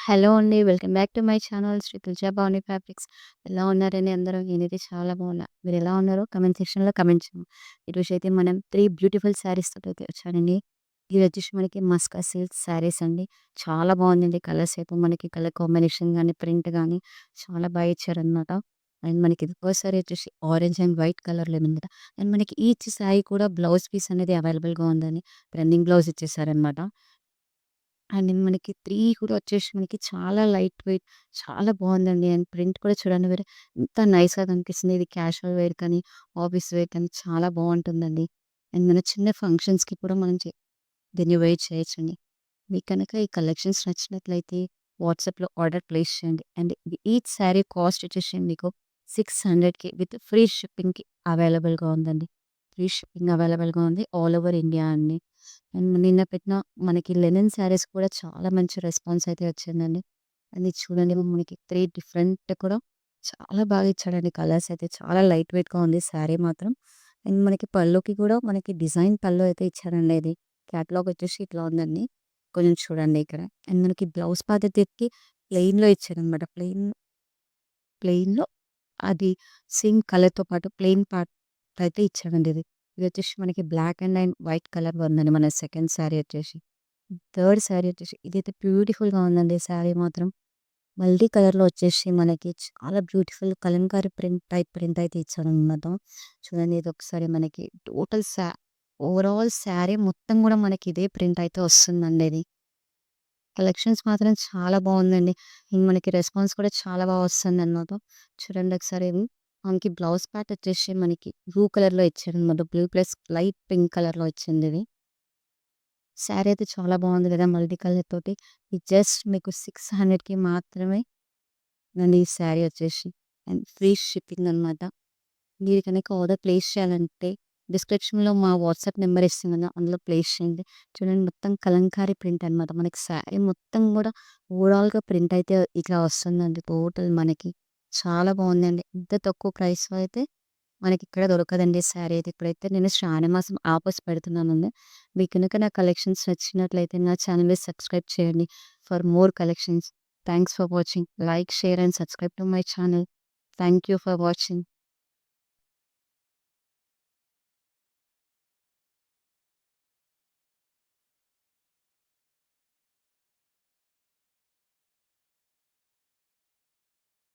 Hello అండి. Welcome back to my channel Shri Tulja Bhavani fabrics. ఎలా ఉన్నారండి అందరూ? నేనైతే చాలా బాగున్నా. మీరెలా ఉన్నారో కామెంట్ సెక్షన్‌లో కామెంట్ చేయండి. ఈరోజైతే మనం 3 బ్యూటిఫుల్ శారీస్ తోటైతే వచ్చానండి. ఇవి వచ్చేసి మనకి మస్కా సిల్క్ శారీస్ అండి. చాలా బాగుందండి. కలర్స్ అయితే మనకి కలర్ కాంబినేషన్ గాని, ప్రింట్ గాని చాలా బాగా ఇచ్చారనమాట. అండ్ మనకి ఇది ఫస్ట్ సారీ వచ్చేసి ఆరెంజ్ అండ్ వైట్ కలర్‌లో ఉందన్నమాట. అండ్ మనకి ఈచ్ శారీ కూడా బ్లౌజ్ పీస్ అనేది అవైలబుల్‌గా ఉందని రన్నింగ్ బ్లౌజ్ ఇచ్చేసారనమాట. అండ్ మనకి 3 కూడా వచ్చేసి మనకి చాలా లైట్ వెయిట్ చాలా బావుందండి. అండ్ ప్రింట్ కూడా చూడండి మీరు ఎంత నైస్‌గా కనిపిస్తుంది. ఇది క్యాజువల్ వేర్ కానీ, ఆఫీస్ వేర్ కానీ చాలా బావుంటుందండి. అండ్ మన చిన్న ఫంక్షన్స్‌కి కూడా మనం దీన్ని వేర్ చేయొచ్చండి. మీకు కనుక ఈ కలెక్షన్స్ నచ్చినట్లయితే వాట్సాప్‌లో ఆర్డర్ ప్లేస్ చేయండి. అండ్ ఈచ్ శారీ కాస్ట్ వచ్చేసి మీకు 600కి విత్ ఫ్రీ షిప్పింగ్‌కి అవైలబుల్‌గా ఉందండి. ఫ్రీ షిప్పింగ్ అవైలబుల్‌గా ఉంది. ఆల్ ఓవర్ ఇండియా అండి. అండ్ నిన్న పెట్టిన మనకి లెనిన్ శారీస్ కూడా చాలా మంచి రెస్పాన్స్ అయితే వచ్చిందండి. అది చూడండి మనకి 3 డిఫరెంట్ కూడా చాలా బాగా ఇచ్చాడండి. కలర్స్ అయితే చాలా లైట్ వెయిట్‌గా ఉంది శారీ మాత్రం. అండ్ మనకి పళ్ళుకి కూడా మనకి డిజైన్ పళ్ళు అయితే ఇచ్చారండి ఇది. క్యాటలాగ్ వచ్చేసి ఇట్లా ఉందండి. కొంచెం చూడండి ఇక్కడ. అండ్ మనకి బ్లౌజ్ పార్ట్ వచ్చేసి ప్లెయిన్‌లో ఇచ్చారనమాట. ప్లెయిన్‌లో అది సేమ్ కలర్‌తో పాటు ప్లెయిన్ పార్ట్ అయితే ఇచ్చాడండి ఇది. ఇదొచ్చేసి మనకి బ్లాక్ అండ్ వైట్ కలర్‌లో ఉందండి మన సెకండ్ శారీ వచ్చేసి. థర్డ్ శారీ వచ్చేసి ఇదైతే బ్యూటిఫుల్‌గా ఉందండి శారీ మాత్రం. మల్టీ కలర్‌లో వచ్చేసి మనకి చాలా బ్యూటిఫుల్ కలంకారీ ప్రింట్ అయితే ఇచ్చాడనమాట. చూడండి ఇదొకసారి మనకి టోటల్ ఓవరాల్ శారీ మొత్తం గూడా మనకి ఇదే ప్రింట్ అయితే వస్తుందండి ఇది. కలెక్షన్స్ మాత్రం చాలా బావుందండి. మనకి రెస్పాన్స్ కూడా చాలా బా వస్తుందనమాట. చూడండి ఒకసారి మనకి బ్లౌజ్ పార్ట్ వచ్చేసి మనకి బ్లూ కలర్‌లో ఇచ్చాడనమాట. బ్లూ ప్లస్ లైట్ పింక్ కలర్‌లో వచ్చిందిది. శారీ అయితే చాలా బావుంది గదా! మల్టీ కలర్ తోటి. ఇది జస్ట్ మీకు 600కి మాత్రమే నండి ఈ శారీ వచ్చేసి. అండ్ ఫ్రీ షిప్పింగ్ అనమాట. మీరు కనుక ఆర్డర్ ప్లేస్ చేయాలంటే డిస్క్రిప్షన్‌లో మా వాట్సాప్ నంబర్ ఇస్తున్నాను. అందులో ప్లేస్ చేయండి. చూడండి మొత్తం కలంకారీ ప్రింట్ అనమాట. మనకి శారీ మొత్తం గూడా ఓవరాల్‌గా ప్రింట్ అయితే ఇట్లా వస్తుందండి టోటల్ మనకి. చాలా బావుందండి. ఇంత తక్కువ ప్రైస్‌లో అయితే మనకిక్కడ దొరకదండి శారీ అయితే. ఇప్పుడైతే నేను శ్రావణ మాసం ఆఫర్స్ పెడుతున్నానండి. మీకు గనుక నా కలెక్షన్స్ నచ్చినట్లయితే నా ఛానల్‌ని సబ్స్క్రైబ్ చేయండి for more collections. Thanks for watching. Like, share and subscribe to my channel. Thank you for watching.